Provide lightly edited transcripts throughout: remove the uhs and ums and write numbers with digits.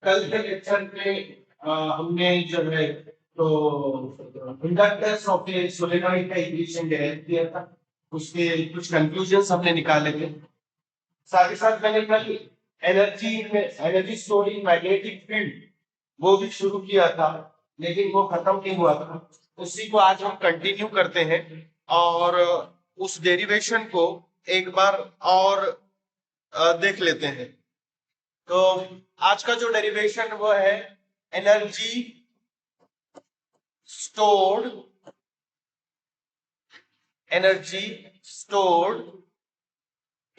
कल के लेक्चर में हमने जो है तो इंडक्टर्स ऑफ ए सोलेनॉइड का इक्वेशन डेराइव किया था। उसके कुछ कंक्लूजन्स हमने निकाले थे। साथ ही साथ मैंने कल एनर्जी स्टोरिंग मैग्नेटिक फील्ड वो भी शुरू किया था, लेकिन वो खत्म नहीं हुआ था। उसी को आज हम कंटिन्यू करते हैं और उस डेरिवेशन को एक बार और देख लेते हैं। तो आज का जो डेरिवेशन वो है energy stored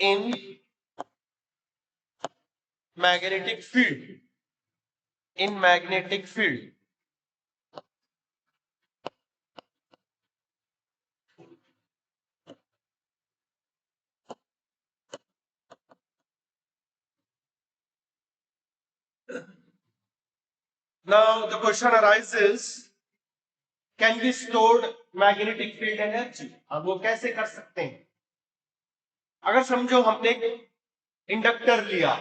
in magnetic field. Now the question arises, can be stored magnetic field energy? अब वो कैसे कर सकते हैं? अगर समझो हमने इंडक्टर लिया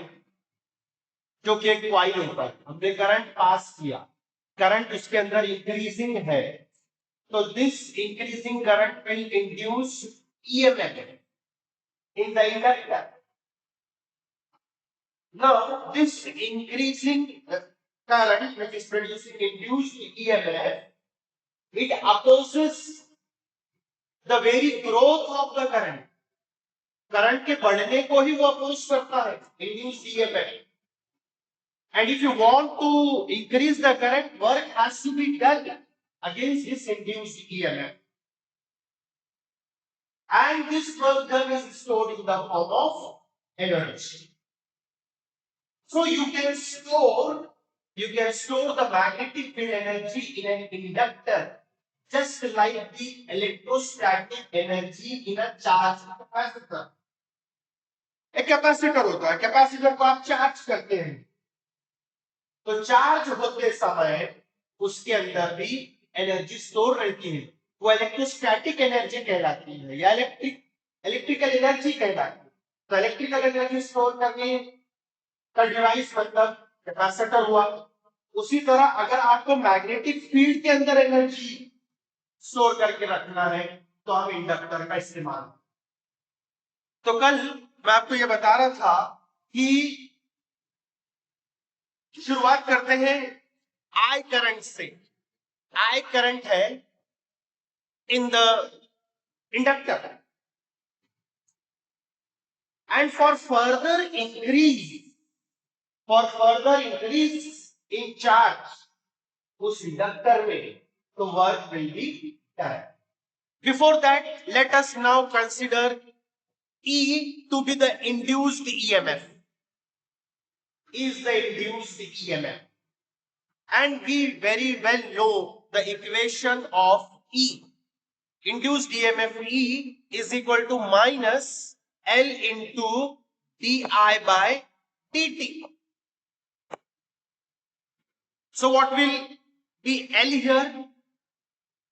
जो कि एक कॉइल होता है, हमने करंट पास किया, करंट उसके अंदर इंक्रीजिंग है, तो this increasing current will induce EMF in the inductor. Now this increasing current which is producing induced EMF, it opposes the very growth of the current. Current के बढ़ने को ही वो oppose करता है, induced EMF. And if you want to increase the current, work has to be done against this induced EMF. And this work done is stored in the form of energy. So you can store the magnetic field energy in an inductor just like the electrostatic energy in a charged capacitor. एक capacitor होता है, capacitor को आप charge करते हैं, तो charge होते समय उसके अंदर भी एनर्जी स्टोर रहती है, वो इलेक्ट्रोस्टैटिक एनर्जी कहलाती है या इलेक्ट्रिकल एनर्जी कहलाती है। तो इलेक्ट्रिकल एनर्जी स्टोर करने का डिवाइस मतलब कैपेसिटर हुआ। उसी तरह अगर आपको मैग्नेटिक फील्ड के अंदर एनर्जी स्टोर करके रखना है तो हम इंडक्टर का इस्तेमाल। तो कल मैं आपको यह बता रहा था कि शुरुआत करते हैं आई करंट से। आई करंट है in the inductor and for further increase in charge उस इंडक्टर में तो work will be done. Before that let us now consider E to be the induced EMF. Is the induced EMF, and we very well know the equation of E. Induced EMF E is equal to minus L into di by dt. So what will be L here?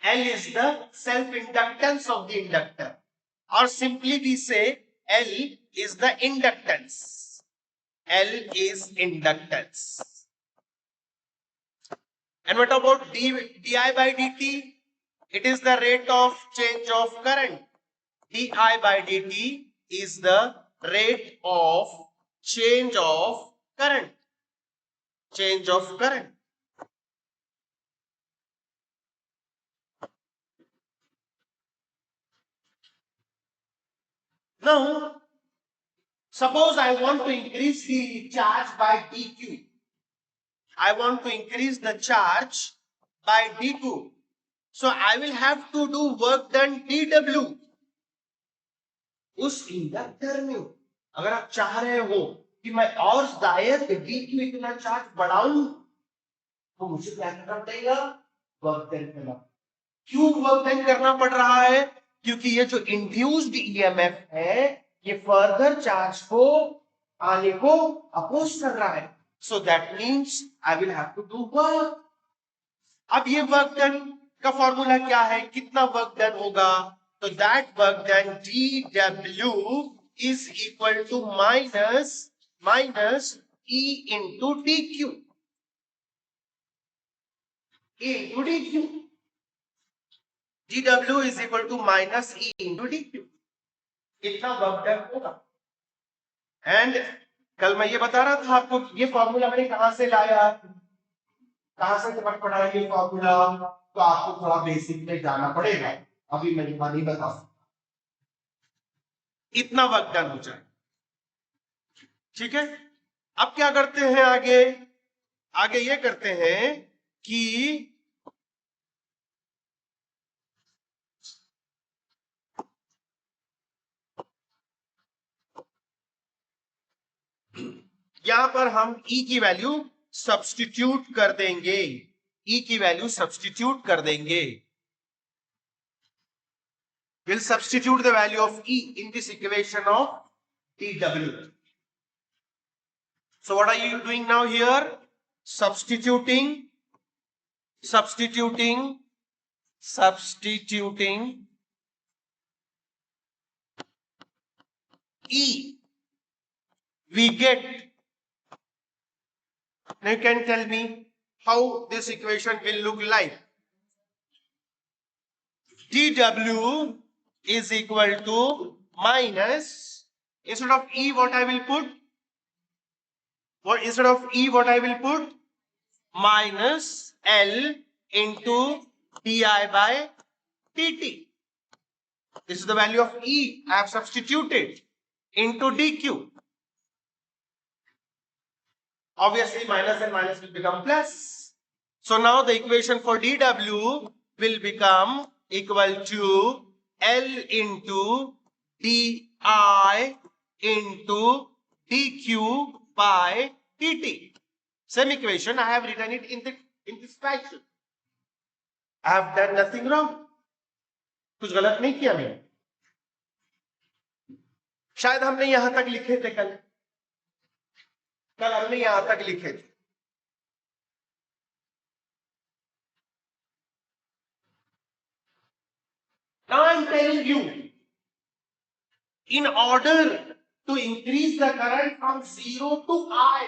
L is the self-inductance of the inductor, or simply we say L is the inductance. L is inductance. And what about di by dt? It is the rate of change of current. Di by dt is the rate of change of current. Change of current. Now, suppose I want to increase the charge by dq. I want to increase the charge by dq. So I will have to do work done dw. उस inductor में अगर आप चाह रहे हो कि मैं और शायद dq इतना चार्ज बढ़ाऊं तो मुझे क्या करना पड़ेगा? वर्क डन करना। क्यों वर्क डन करना पड़ रहा है? क्योंकि ये जो इंड्यूस्ड ईएमएफ है ये फर्दर चार्ज को आने को अपोज कर रहा है। So that means I will have to do work. अब ये वर्क डन का फॉर्मूला क्या है? कितना वर्क डन होगा? So that work done dW is equal to minus E into dQ. E into dQ. dW is equal to minus E into dQ. इतना work done होगा. And कल मैं ये बता रहा था आपको, ये फॉर्मूला मैंने कहां से लाया, कहां से पढ़ा ये फॉर्मूला, तो आपको थोड़ा बेसिक में जाना पड़ेगा, अभी मैं नहीं बता सकता. इतना वर्क डन हो जाए. ठीक है. अब क्या करते हैं आगे, आगे ये करते हैं कि यहां पर हम E की वैल्यू सब्स्टिट्यूट कर देंगे. E की वैल्यू सब्स्टिट्यूट कर देंगे. We'll substitute the value of E in this equation of dW. So what are you doing now here? Substituting E. We get. Now you can tell me how this equation will look like. dW is equal to minus, instead of E what I will put? Instead of E what I will put? Minus L into di by dt. This is the value of E I have substituted into dQ. Obviously minus and minus will become plus. So now the equation for dW will become equal to L into di into dQ by dt. Same equation, I have written it in this fashion. I have done nothing wrong. कुछ गलत नहीं किया मैंने. शायद हमने यहां तक लिखे थे कल हमने यहां तक लिखे थे. Now I am telling you, in order to increase the current from 0 to I,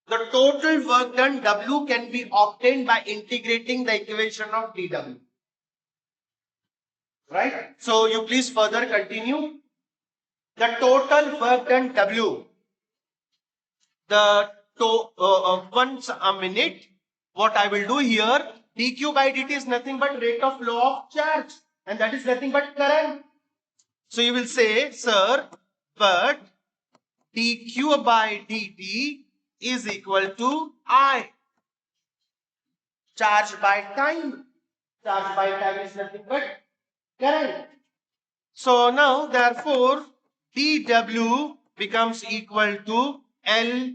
the total work done W can be obtained by integrating the equation of dW. Right? So you please further continue. The total work done W, once a minute, what I will do here, dQ by dt is nothing but rate of flow of charge, and that is nothing but current. So you will say, sir, but dQ by dt is equal to I. Charge by time. Charge by time is nothing but current. So now, therefore, dW becomes equal to L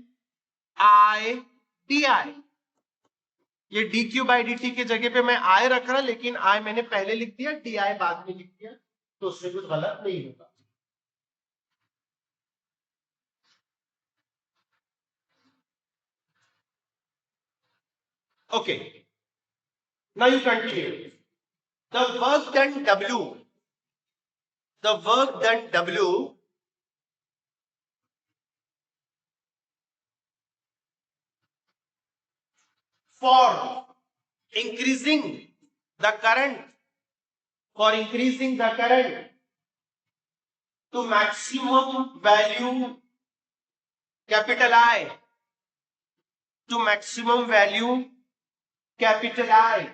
I di. ये dQ by dt की जगह पे मैं I रख रहा, लेकिन I मैंने पहले लिख दिया, di बाद में लिख दिया, तो उससे कुछ गलत नहीं होगा. Okay. Now you continue. The work done W. The work done W for increasing the current, to maximum value capital I, to maximum value capital I,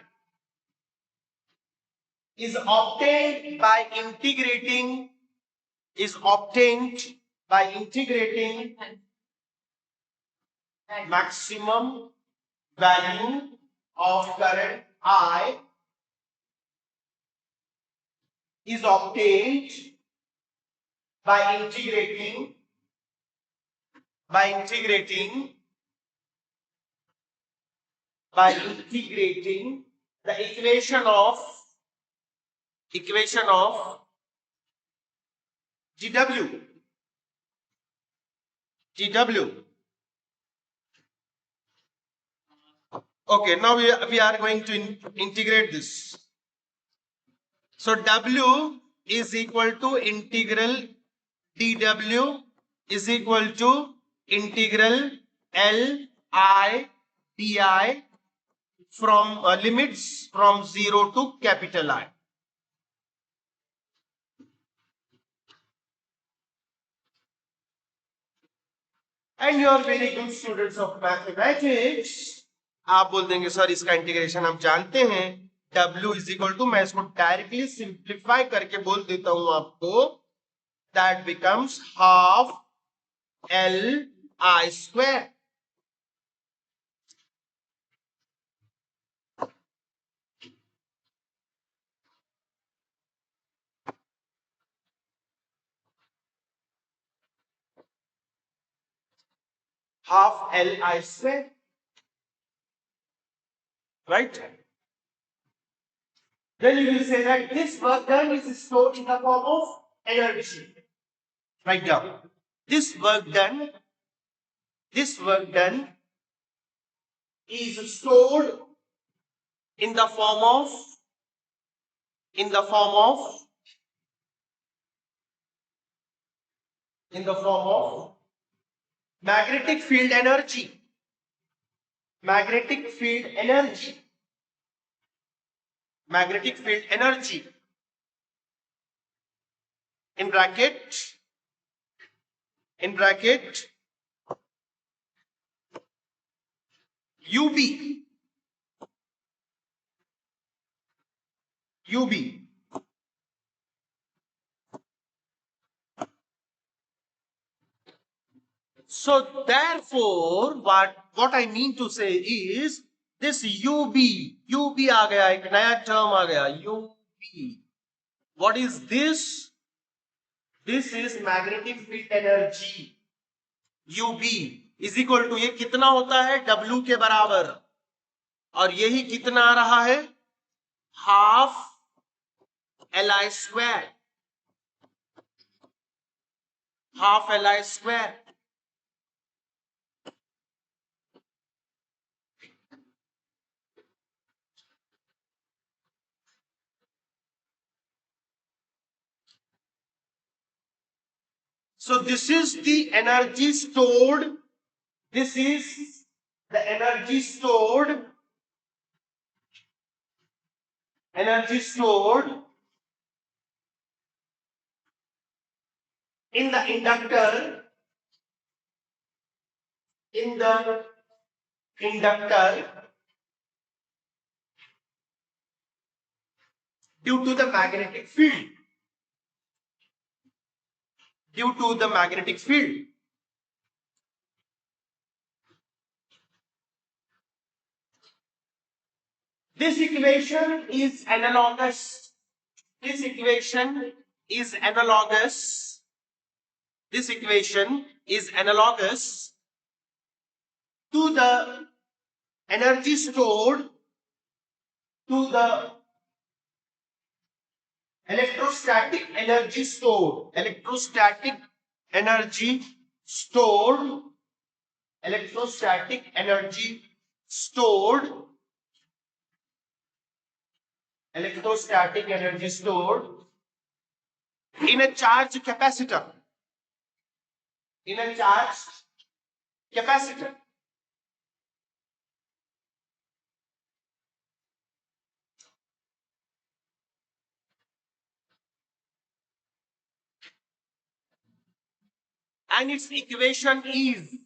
is obtained by integrating maximum value of current I is obtained by integrating the equation of GW. Okay, now we are going to integrate this. So W is equal to integral dW is equal to integral Li di from limits from 0 to capital I. And you are very good students of mathematics. आप बोल देंगे sir इसका integration हम जानते हैं, W is equal to, मैं इसको directly simplify करके बोल देता हूं आपको, that becomes half Li square. Half Li square, right? Then you will say that this work done is stored in the form of energy. Write down. This work done is stored in the form of magnetic field energy. Magnetic field energy. Magnetic field energy. In bracket UB. So therefore, what I mean to say is this UB आ गया, एक नया term आ गया, UB. What is this? This is magnetic field energy. UB is equal to, ये कितना होता है? W के बराबर, और यही कितना आ रहा है? Half Li square. Half Li square. So this is the energy stored. This is the energy stored in the inductor, due to the magnetic field. This equation is analogous. This equation is analogous to the energy stored, to the electrostatic energy stored. Electrostatic energy stored in a charged capacitor. And its equation is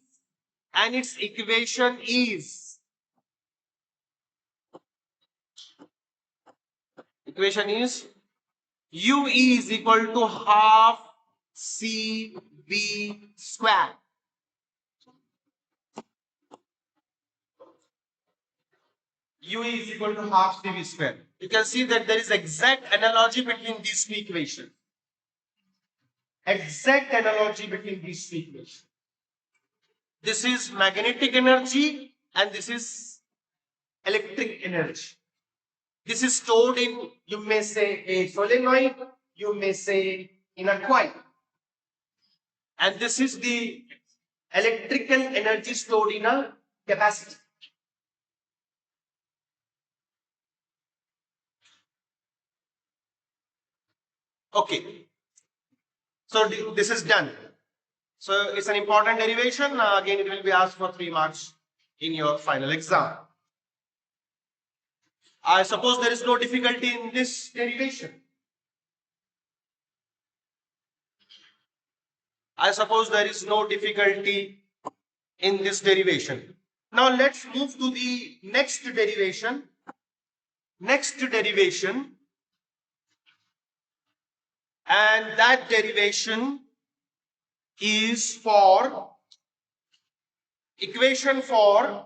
U is equal to half CV square. U is equal to half CV square. You can see that there is exact analogy between these two equations. This is magnetic energy and this is electric energy. This is stored in, you may say, a solenoid, you may say in a coil. And this is the electrical energy stored in a capacitor. Okay, so this is done. So it's an important derivation. Again, it will be asked for 3 marks in your final exam. I suppose there is no difficulty in this derivation. I suppose there is no difficulty in this derivation. Now let's move to the next derivation. Next derivation, and that derivation is for equation for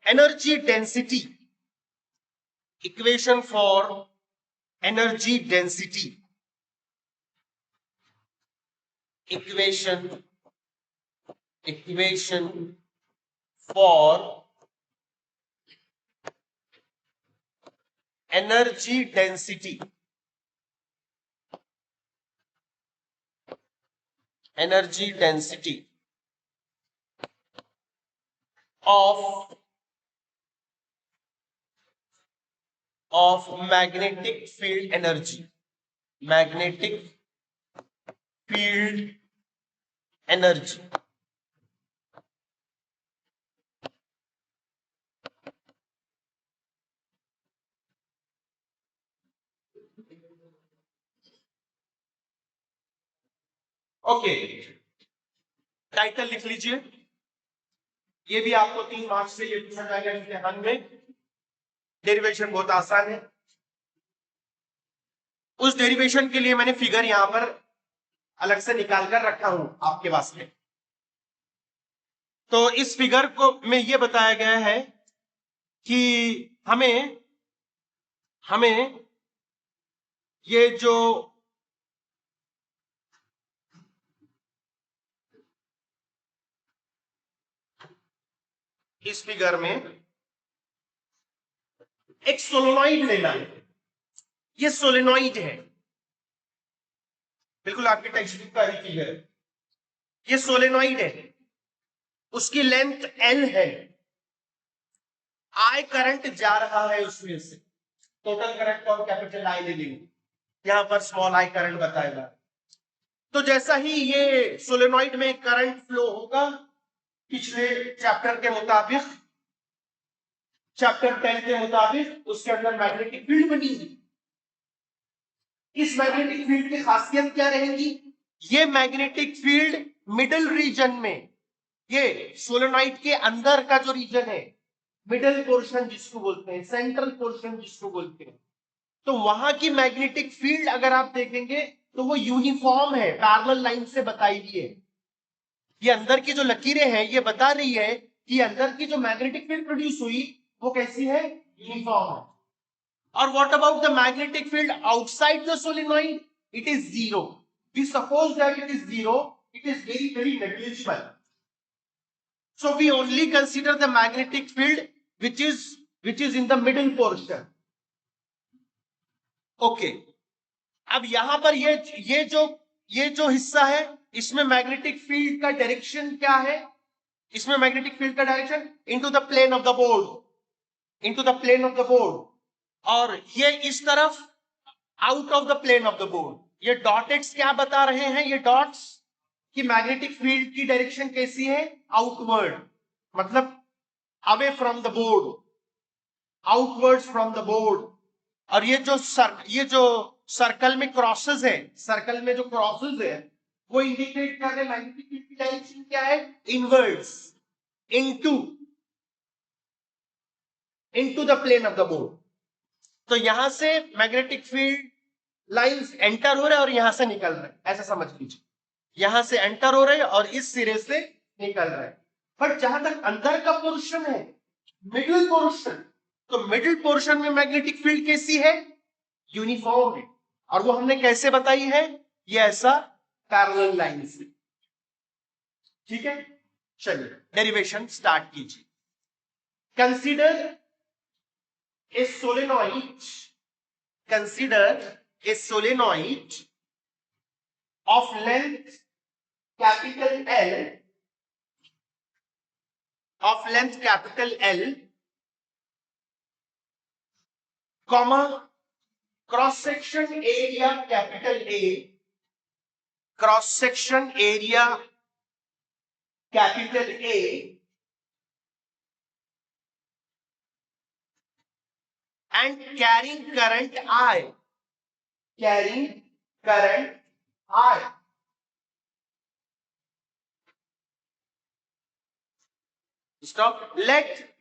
energy density. Equation for energy density. Equation for energy density. Energy density of magnetic field energy. Magnetic field energy. Okay, title लिख लीजिए। ये भी आपको 3 marks से ये पूछा जाएगा इम्तिहान में। डेरिवेशन बहुत आसान है। उस डेरिवेशन के लिए मैंने फिगर यहां पर अलग से निकाल कर रखा हूं आपके वास्ते। तो इस फिगर को में ये बताया गया है कि हमें ये जो इस फिगर में एक सोलेनॉइड लेना है। ये सोलेनॉइड है, बिल्कुल आपके टेक्स्ट बुक का ही फिगर। ये सोलेनॉइड है, उसकी लेंथ L है, I करंट जा रहा है उसमें से। टोटल करंट और कैपिटल I ले लेंगे, यहां पर स्मॉल I करंट बताएगा। तो जैसा ही ये सोलेनॉइड में करंट फ्लो होगा, पिछले चैप्टर के मुताबिक, चैप्टर 10 के मुताबिक उसके अंदर मैग्नेटिक फील्ड बनेगी। इस मैग्नेटिक फील्ड की खासियत क्या रहेगी? ये मैग्नेटिक फील्ड मिडिल रीजन में, ये सोलेनॉइड के अंदर का जो रीजन है, मिडिल पोर्शन जिसको बोलते हैं, सेंट्रल पोर्शन जिसको बोलते हैं, तो वहां की मैग्नेटिक फील्ड अगर आप देखेंगे तो वो यूनिफॉर्म है, पैरेलल लाइन से बताई गई है। ये अंदर की जो लकीरें हैं ये बता रही है कि अंदर की जो मैग्नेटिक फील्ड प्रोड्यूस हुई वो कैसी है? यूनिफॉर्म है। और what about the magnetic field outside the solenoid? It is zero. We suppose that it is zero, it is very very negligible. So we only consider the magnetic field which is in the middle portion. Okay. अब यहां पर ये जो हिस्सा है, इसमें magnetic field का direction क्या है? इसमें मैग्नेटिक फील्ड का direction into the plane of the board, into the plane of the board. और ये इस तरफ out of the plane of the board. ये डॉटेड्स क्या बता रहे हैं? ये डॉट्स कि मैग्नेटिक फील्ड की डायरेक्शन कैसी है? आउटवर्ड, मतलब away from the board, outwards from the board. और ये जो सर्कल में क्रॉसेस है, सर्कल में जो क्रॉसेस है वो इंडिकेट कर रहे हैं मैग्नेटिक फील्ड की डायरेक्शन क्या है? Inwards, into the plane of the board. तो यहां से मैग्नेटिक फील्ड लाइंस एंटर हो रहे हैं और यहां से निकल रहे हैं, ऐसा समझ लीजिए। यहां से एंटर हो रहे हैं और इस सिरे से निकल रहे हैं। पर जहां तक अंदर का पोर्शन है, मिडिल पोर्शन, तो मिडिल पोर्शन में मैग्नेटिक फील्ड कैसी है? यूनिफॉर्म है। और वो हमने कैसे बताई है? ये ऐसा पैरेलल लाइन से। ठीक है, चलिए डेरिवेशन स्टार्ट कीजिए। Consider a solenoid consider a solenoid of length capital L, comma, cross section area capital A, cross section area capital A, and carrying current I, carrying current I. Stop. Let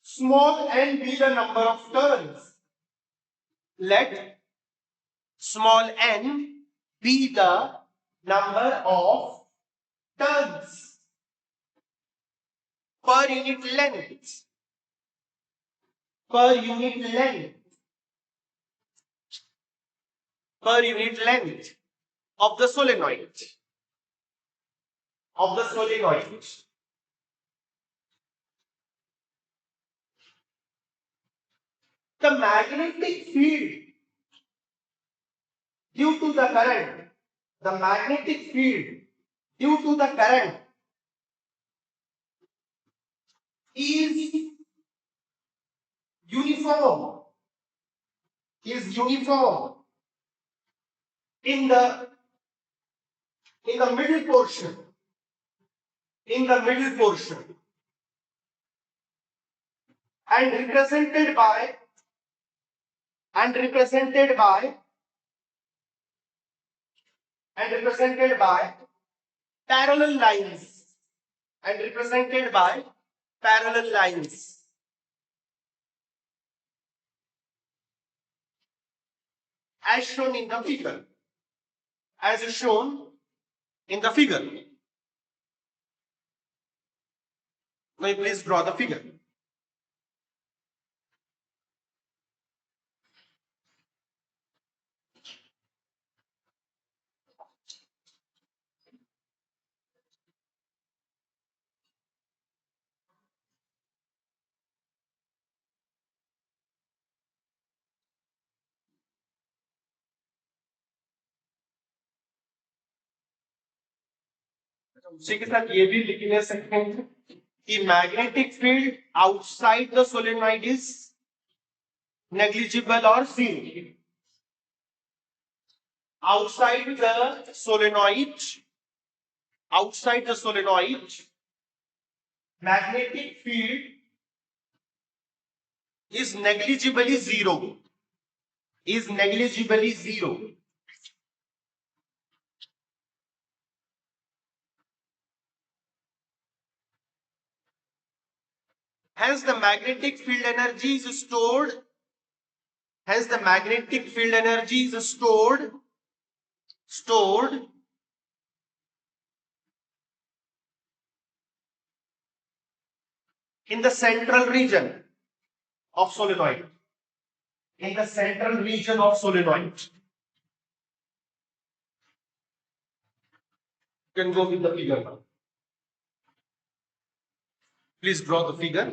small n be the number of turns. Let small n be the number of turns per unit length. Per unit length. Per unit length of the solenoid. Of the solenoid. The magnetic field due to the current, the magnetic field due to the current is uniform, in the middle portion, and represented by parallel lines, as shown in the figure. Now please draw the figure. उसी के साथ ये भी लिख ले सकते हैं कि magnetic field outside the solenoid is negligible or zero. Outside the solenoid, magnetic field is negligibly zero. Hence the magnetic field energy is stored. In the central region of solenoid. You can go with the figure now. Please draw the figure.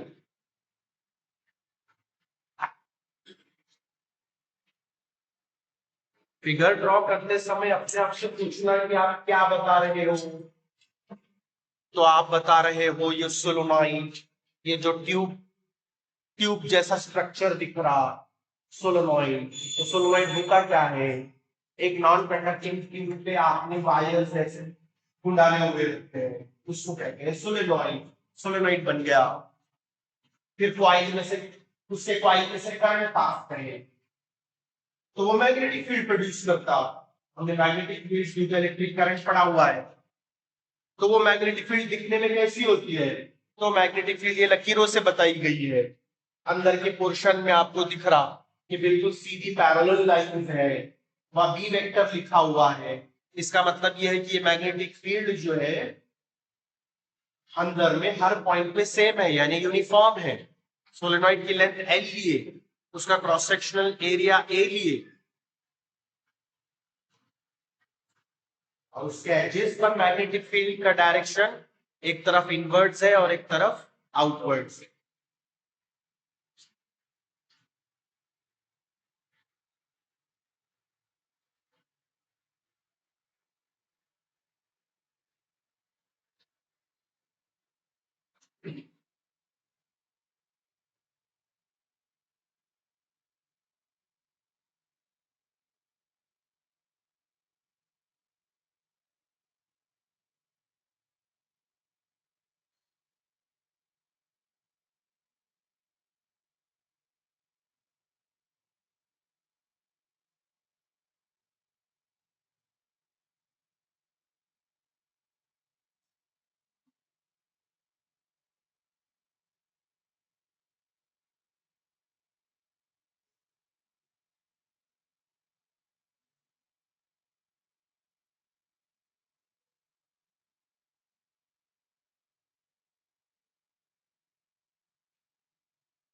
Figure draw करते समय अपने आप से पूछना है कि आप क्या बता रहे हो. तो आप बता रहे हो ये सोलोनॉइड, ये जो ट्यूब जैसा स्ट्रक्चर दिख रहा सोलोनॉइड, तो सोलोनॉइड होता क्या है? एक नॉन कंडक्टिंग ट्यूब पे आपने वायर्स ऐसे डाले हुए रहते हैं, उसको कहते हैं सोलेनॉइड. सोलेनॉइड बन गया, फिर कॉइल में से करंट पास करें तो वो मैग्नेटिक फील्ड प्रोड्यूस करता. हमने मैग्नेटिक फील्ड में इलेक्ट्रिक करंट पड़ा हुआ है, तो वो मैग्नेटिक फील्ड दिखने में कैसी होती है? तो मैग्नेटिक फील्ड ये लकीरों से बताई गई है. अंदर के पोर्शन में आपको दिख रहा कि बिल्कुल सीधी पैरेलल लाइंस है, वहां बी वेक्टर लिखा हुआ है. इसका मतलब यह है कि ये मैग्नेटिक फील्ड जो है अंदर में हर पॉइंट पे सेम है, यानी यूनिफॉर्म है. सोलेनॉइड की लेंथ एल लिए, उसका क्रॉस सेक्शनल एरिया ए लिए, और उसके एजेस पर मैग्नेटिक फील्ड का डायरेक्शन एक तरफ इनवर्ड्स है और एक तरफ आउटवर्ड्स है.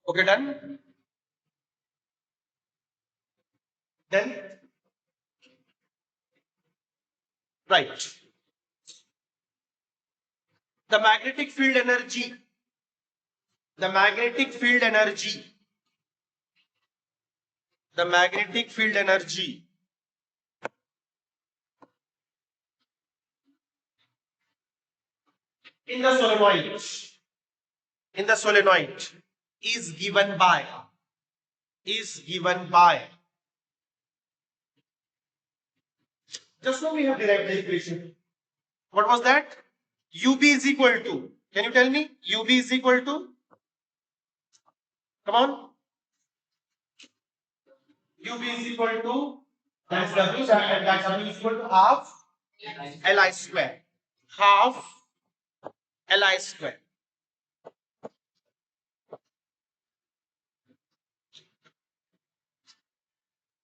Okay, done. Then, right. The magnetic field energy, the magnetic field energy, the magnetic field energy in the solenoid, in the solenoid is given by, is given by. Just now we have derived the equation. What was that? UB is equal to, can you tell me? UB is equal to, come on. UB is equal to, that is W, that W is equal to half Li square. Half Li square.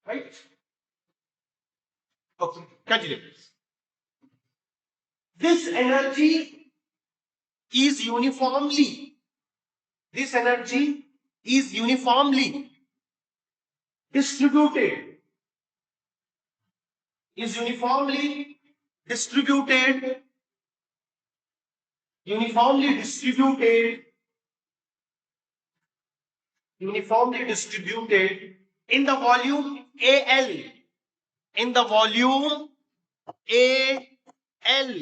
Right? Okay, continue. This energy is uniformly, this energy is uniformly distributed, is uniformly distributed, uniformly distributed, uniformly distributed in the volume AL, in the volume AL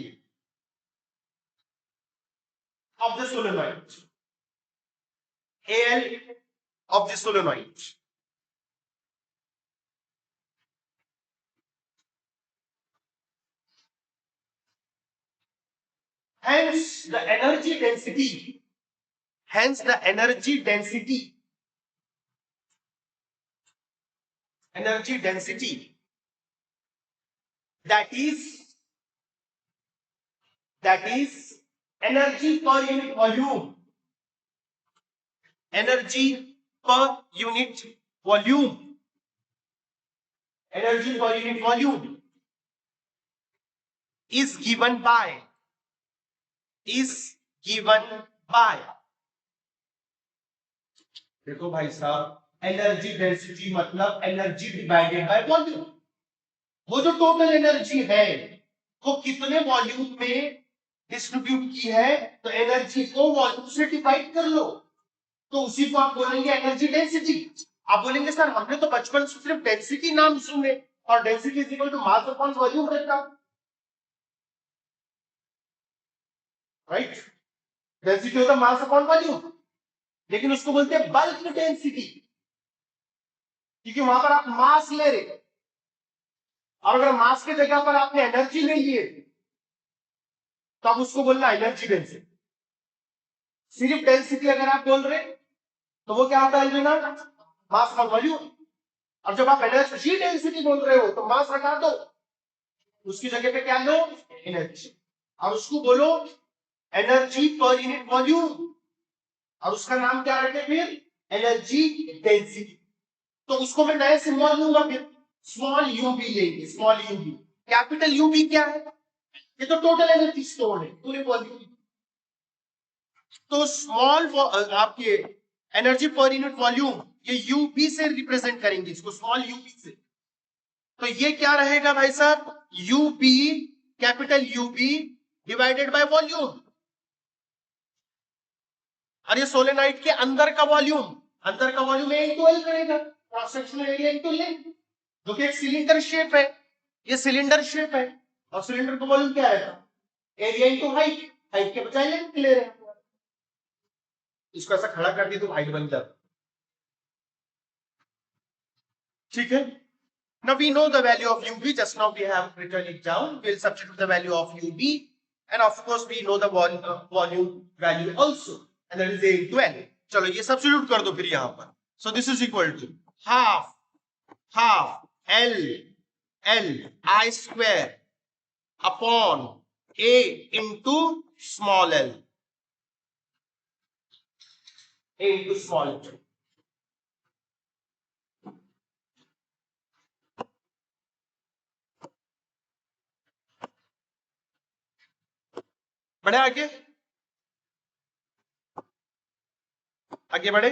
of the solenoid, AL of the solenoid. Hence the energy density, hence the energy density, energy density, that is energy per unit volume, energy per unit volume, energy per unit volume is given by, is given by, देखो भाई साहब energy density मतलब energy divided by volume. वो जो total energy है वो कितने volume में डिस्ट्रीब्यूट की है, तो एनर्जी को वॉल्यूम से डिवाइड कर लो, तो उसी को आप बोलेंगे एनर्जी डेंसिटी। आप बोलेंगे सर हमने तो बचपन से सिर्फ डेंसिटी नाम सुने और density is equal to mass upon volume रहता, राइट? डेंसिटी होता मास अपॉन वॉल्यूम, लेकिन उसको बोलते हैं बल्क डेंसिटी, क्योंकि वहां पर आप मास ले रहे, और अगर मास की जगह पर आपने एनर्जी ले लिए तो आप उसको बोलना एनर्जी डेंसिटी। सिर्फ डेंसिटी अगर आप बोल रहे तो वो क्या होता है एल्विना, मास अपॉन वॉल्यूम। और जब आप एनर्जी डेंसिटी बोल रहे हो तो मास हटा दो, उसकी जगह पे क्या लो, एनर्जी, और उसको बोलो एनर्जी पर यूनिट वॉल्यूम, और उसका नाम क्या रखे फिर, एनर्जी डेंसिटी। तो उसको मैं नया सिंबल लूंगा, फिर स्मॉल यूबी लेंगे, स्मॉल यूबी। कैपिटल यूबी क्या है, ये तो टोटल एनर्जी स्टोर है पूरे वॉल्यूम। तो स्मॉल आपके एनर्जी पर यूनिट वॉल्यूम ये यूबी से रिप्रेजेंट करेंगे इसको, स्मॉल यूबी से। तो ये क्या रहेगा भाई साहब, U B, capital U B divided by volume. और ये सोलेनोइड के अंदर का वॉल्यूम, अंदर का वॉल्यूम ए इंटू एल करेगा, cross sectional area into length, जो कि एक सिलेंडर शेप है, ये सिलेंडर शेप है, और सिलेंडर का वॉल्यूम क्या है, एरिया इंटू हाइट, हाइट के बजाय लेंथ ले रहे हैं। इसको ऐसा खड़ा कर दिया तो हाइट बन जाता, ठीक है। Now we know the value of ub, just now we have written it down. We'll substitute the value of ub, and of course we know the volume value also, and that is a into l. चलो ये substitute कर दो फिर यहाँ पर. So this is equal to half l I square upon a into small l, a into small l. बढ़े आगे, आगे बढ़े.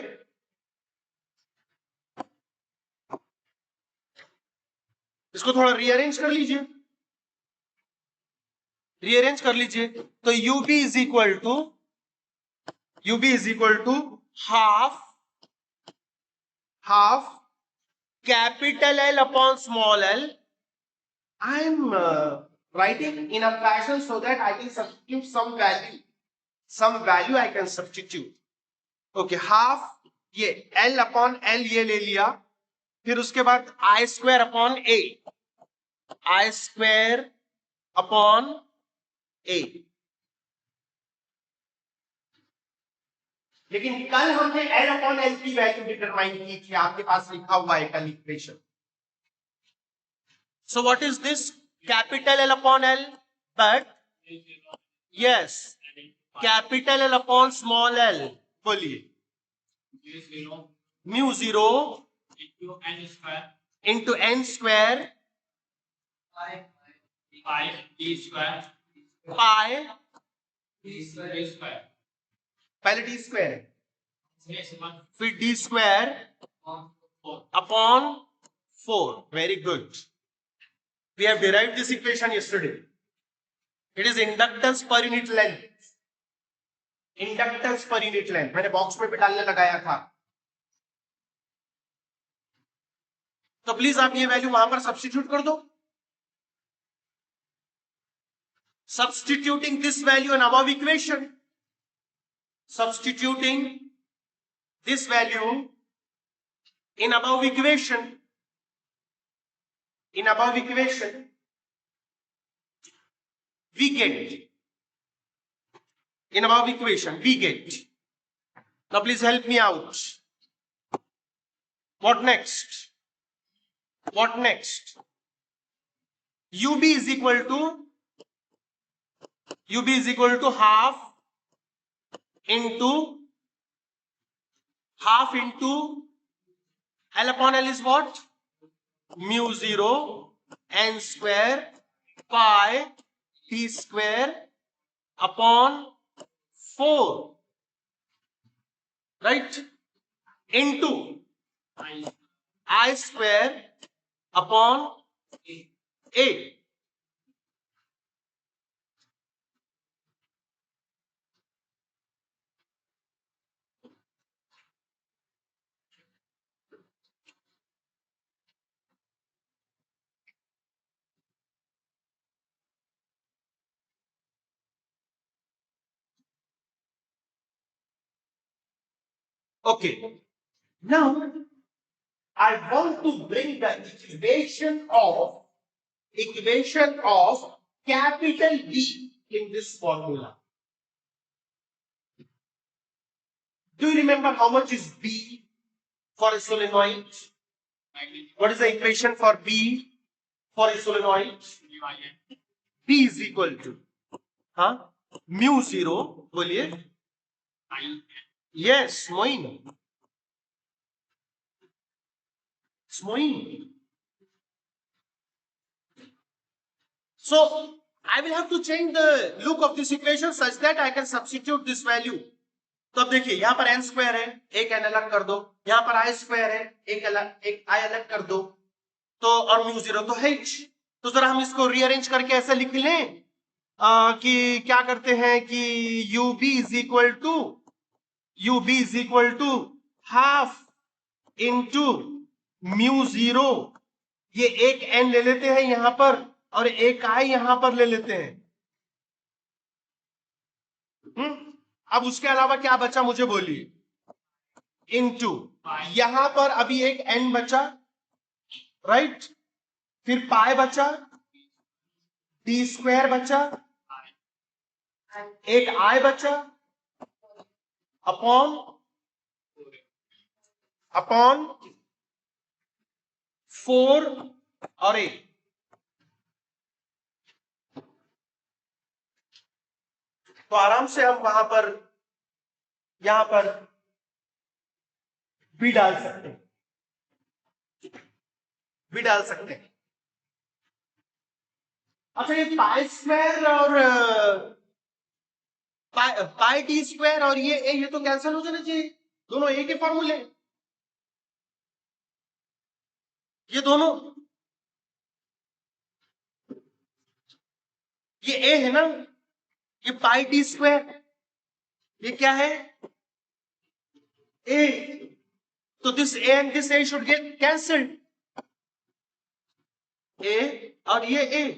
इसको थोड़ा रीअरेंज कर लीजिए, रीअरेंज कर लीजिए. तो ub is equal to half capital L upon small l. I am writing in a fashion so that I can substitute some value I can substitute. Okay, half ये L अपॉन L ये ले लिया, फिर उसके बाद I square upon A. लेकिन कल हमने L अपॉन L की वैल्यू डिटरमाइन की थी, आपके पास लिखा हुआ है कल equation. So what is this? Capital L upon L, but yes, capital L upon small l. बोलिए. Mu 0 into n square pi d square. पहले d square फिर d square upon 4. Very good. We have derived this equation yesterday. It is inductance per unit length. Inductance per unit length. मैंने box में भी डालने लगाया था. तो please आप ये वैल्यू वहां पर सब्स्टिट्यूट कर दो. Substituting this value in above equation. Substituting this value in above equation. In above equation, we get. In above equation, we get. Now please help me out. What next? What next? UB is equal to half into L upon L is what? Mu 0 n square pi t square upon 4, right? Into I square upon A. Okay. Now I want to bring the equation of capital B in this formula. Do you remember how much is B for a solenoid? What is the equation for B for a solenoid? B is equal to mu 0. बोलिए. Yes, Moin. So I will have to change the look of this equation such that I can substitute this value. तो अब देखिए यहाँ पर n square है, एक n अलग कर दो. यहाँ पर I स्क्वायर है, एक I अलग कर दो. तो और mu 0 तो है. तो जरा हम इसको रीअरेंज करके ऐसे लिख लें कि क्या करते हैं कि UB is equal to half into mu 0. ये एक n ले लेते हैं यहां पर और एक I यहां पर ले लेते हैं. अब उसके अलावा क्या बचा मुझे बोलिए, इनटू यहां पर अभी एक n बचा, राइट, फिर पाई बचा, टी स्क्वायर बचा, एक i बचा, अपॉन अपॉन 4 और a। तो आराम से हम वहां पर यहां पर भी डाल सकते हैं, भी डाल सकते हैं। अच्छा, ये पाई स्क्वायर और पाई टी स्क्वायर और ये तो कैंसिल हो जाना चाहिए, दोनों ए के फॉर्मूले, ये दोनों, ये ए है ना, ये पाई टी स्क्वायर, ये क्या है, ए, तो this A and this A should get cancelled, A और ये A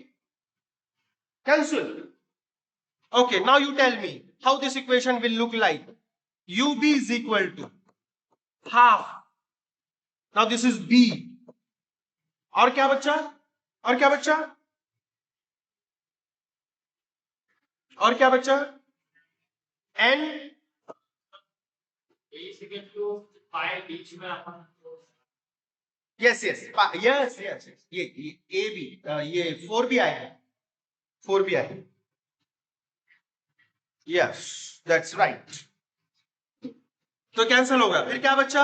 cancel. Okay, now you tell me how this equation will look like. UB is equal to half. Now this is B. और क्या बच्चा, और क्या बच्चा, और क्या बच्चा, N बीच में यस यस यस यस, ये A भी, ये 4 भी आएगा, 4 भी आएगा, यस दैट्स राइट। तो कैंसिल होगा, फिर क्या बच्चा,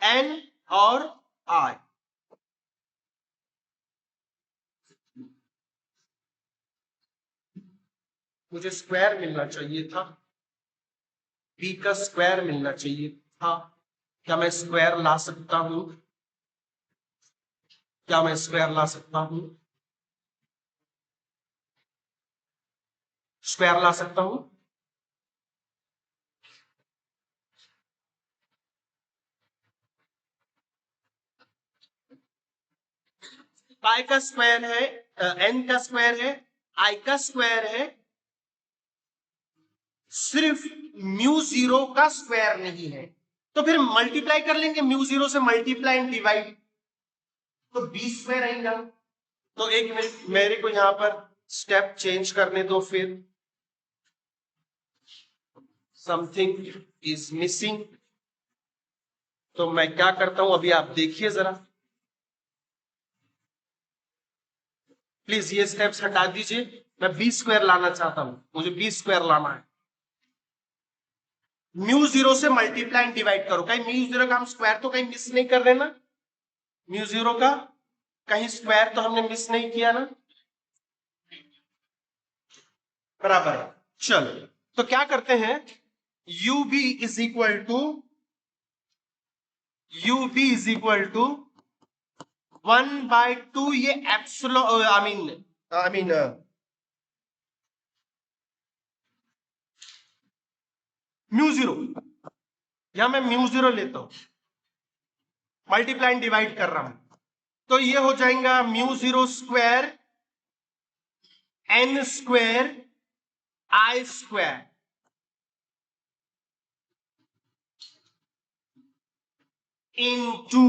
N और I। मुझे स्क्वायर मिलना चाहिए था, बी का स्क्वायर मिलना चाहिए था, क्या मैं स्क्वायर ला सकता हूं, क्या मैं स्क्वायर ला सकता हूं, स्क्वायर ला सकता हूं, पाई का स्क्वायर है, एन का स्क्वायर है, आई का स्क्वायर है, सिर्फ म्यू जीरो का स्क्वायर नहीं है। तो फिर मल्टीप्लाई कर लेंगे, म्यू जीरो से मल्टीप्लाई एंड डिवाइड, तो बी स्क्वायर आएगा। तो एक मिनट मेरे को यहां पर स्टेप चेंज करने दो, फिर समथिंग इज मिसिंग। तो मैं क्या करता हूं, अभी आप देखिए जरा प्लीज, ये स्टेप्स हटा दीजिए, मैं बी स्क्वायर लाना चाहता हूं, मुझे बी स्क्वायर लाना है। म्यू जीरो से मल्टीप्लाई एंड डिवाइड करो, कहीं म्यू जीरो का हम स्क्वायर तो कहीं मिस नहीं कर रहे ना, म्यू जीरो का कहीं स्क्वायर तो हमने मिस नहीं किया ना, बराबर है। चलो तो क्या करते हैं, U B is equal to, U B is equal to 1/2, ये epsilon, I mean mu zero, यहां मैं म्यू जीरो लेता हूं, मल्टीप्लाई डिवाइड कर रहा हूं, तो ये हो जाएगा mu zero square N square I square into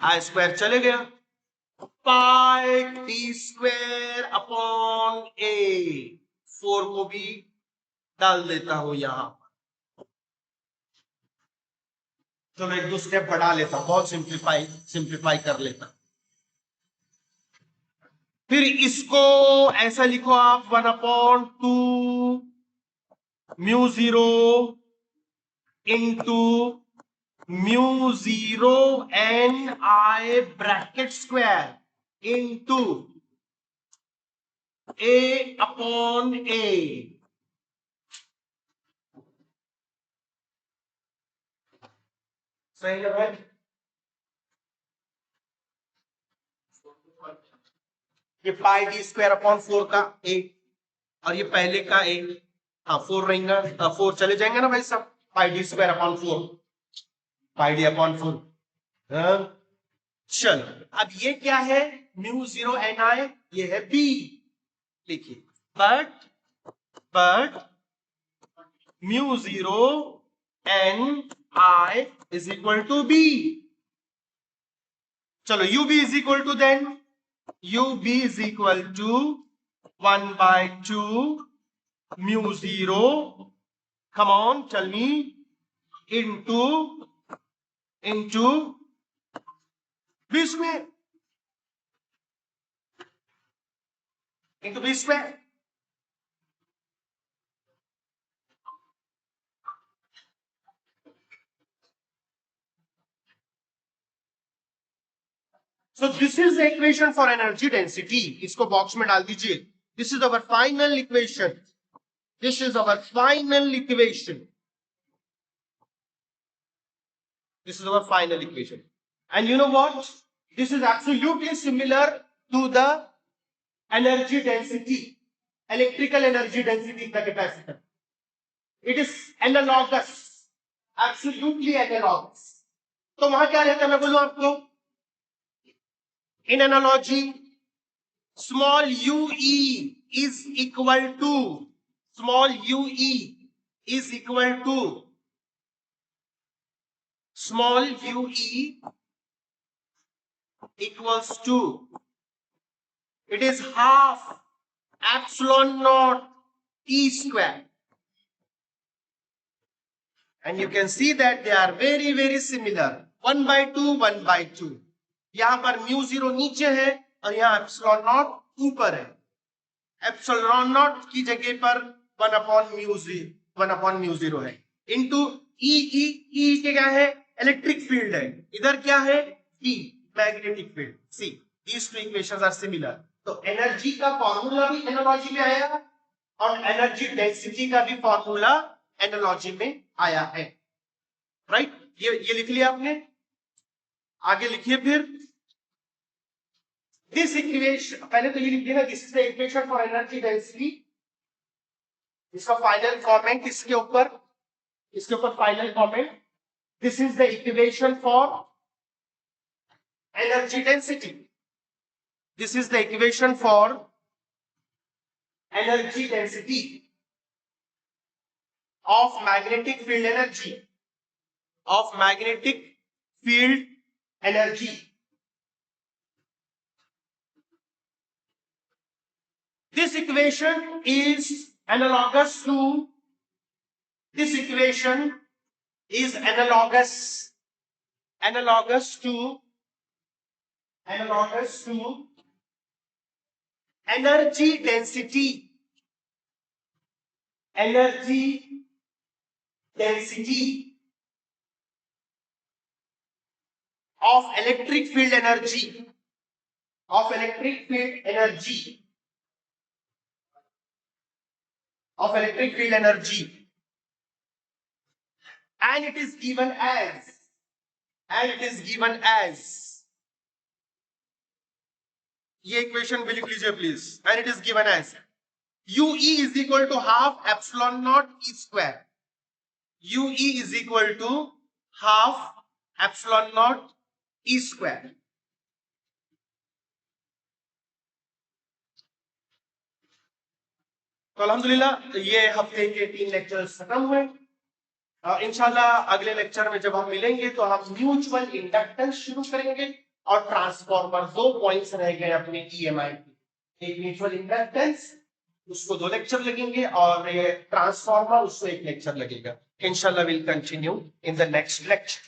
I square चले गया, pi T square upon A, 4 को भी डाल देता हूं यहां। तो मैं एक दो स्टेप बढ़ा लेता हूं, बहुत सिंप्लीफाई कर लेता हूं। फिर इसको ऐसा लिखो आप, 1/2 mu zero into mu zero n I bracket square into A upon A. सही है भाई, ये पाई डी स्क्वायर अपॉन 4 का ए, और ये पहले का ए, हाँ 4 रहेगा, 4 चले जाएंगे ना भाई सब, पाई डी स्क्वायर अपॉन 4, पाई डी अपॉन 4। चलो अब ये क्या है, म्यू जीरो एन आई, ये है बी, लिखिए but mu 0 n I is equal to b. चलो ub is equal to then ub is equal to 1 by 2 mu 0, come on tell me, into b square, into b square. So this is the equation for energy density. इसको box में डाल दीजिए. This is our final equation. This is our final equation. This is our final equation. And you know what? This is absolutely similar to the energy density, electrical energy density of the capacitor. It is analogous, absolutely analogous. तो वहां क्या रहता है मैं बोलूं आपको? In analogy, small ue is equal to small ue is equal to small ue equals to, it is half epsilon naught e square, and you can see that they are very very similar, 1 by 2 1 by 2. यहां पर mu 0 नीचे है और यहां epsilon not ऊपर है. Epsilon not की जगह पर 1 अपॉन म्यू 0 है, इनटू ई के क्या है? इलेक्ट्रिक फील्ड है. इधर क्या है? E magnetic field. See these two equations are similar. तो एनर्जी का फॉर्मूला भी एनालॉजी में आया और एनर्जी डेंसिटी का भी फॉर्मूला एनालॉजी में आया है. राइट? ये लिख लिया आपने. आगे लिखिए फिर. दिस इक्वेशन पहले तो ये लिखिए ना, this is the equation for energy density. इसका फाइनल कमेंट इसके ऊपर final comment. This is the equation for energy density. This is the equation for energy density of magnetic field energy, of magnetic field energy. This equation is analogous to energy density of electric field energy, and it is given as ये equation भी लिख लीजिए please. and it is given as ue is equal to half epsilon naught e square. ue is equal to half epsilon naught e square. तो अल्हम्दुलिल्लाह ये हफ्ते के 3 lectures खत्म हुए. इंशाल्लाह अगले लेक्चर में जब हम मिलेंगे तो हम म्यूचुअल इंडक्टेंस शुरू करेंगे और ट्रांसफॉर्मर. 2 पॉइंट्स रह गए अपने ईएमआई के. एक म्यूचुअल इंडक्टेंस, उसको 2 लेक्चर लगेंगे, और ये ट्रांसफॉर्मर उसको 1 लेक्चर लगेगा. इंशाल्लाह will continue in the next lecture.